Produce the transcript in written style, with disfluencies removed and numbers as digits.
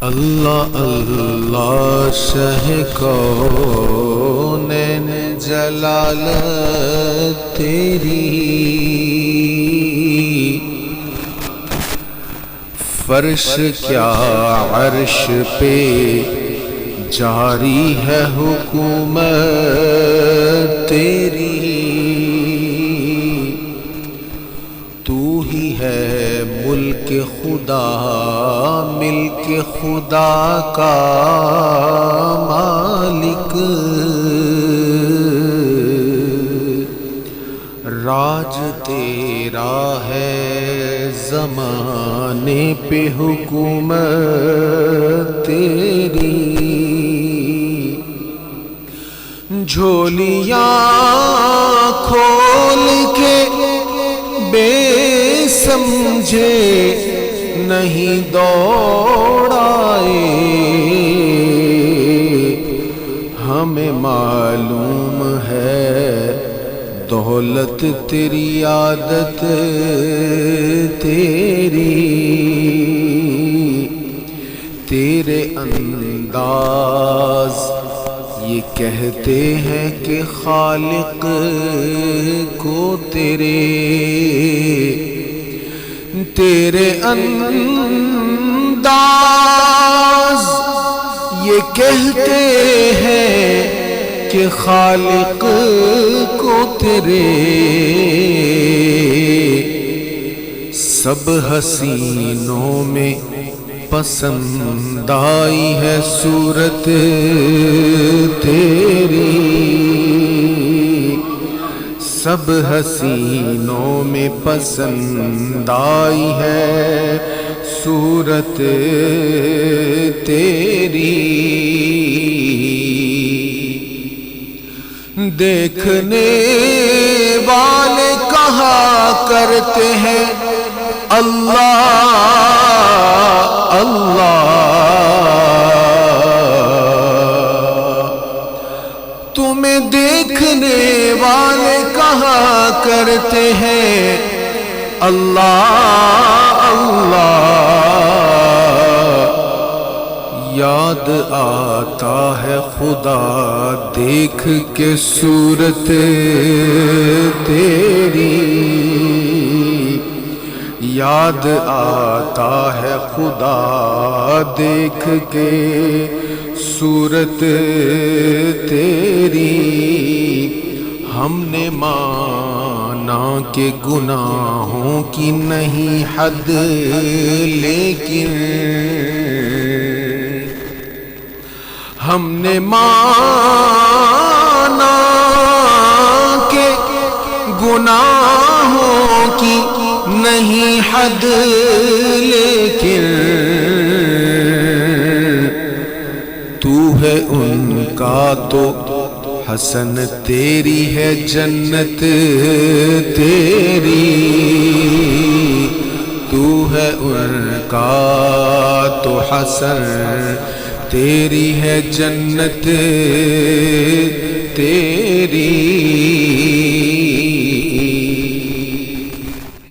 اللہ اللہ شہ کونین جلالت تیری، فرش کیا عرش پہ جاری ہے حکومت تیری، تو ہی ہے ملک خدا ملک خدا کا مالک، راج تیرا ہے زمانے پہ حکومت تیری، جھولیاں کھول کے بے سمجھے نہیں دوڑائے، ہمیں معلوم ہے دولت تیری عادت تیری، تیرے انداز یہ کہتے ہیں کہ خالق کو تیرے انداز یہ کہتے ہیں کہ خالق کو تیرے، سب حسینوں میں پسند آئی ہے صورت تیری، سب حسینوں میں پسند آئی ہے صورت تیری، دیکھنے والے کہا کرتے ہیں اللہ اللہ، تمہیں دیکھنے والے کہا کرتے ہیں اللہ اللہ، یاد آتا ہے خدا دیکھ کے صورت تیری، یاد آتا ہے خدا دیکھ کے صورت تیری، ہم نے مانا کہ گناہوں کی نہیں حد، لیکن ہم نے مانا کہ گناہوں کی نہیں حد، لیکن تو ہے ان کا تو حسن تیری ہے جنت تیری، تو ہے ان کا تو حسن تیری ہے جنت تیری۔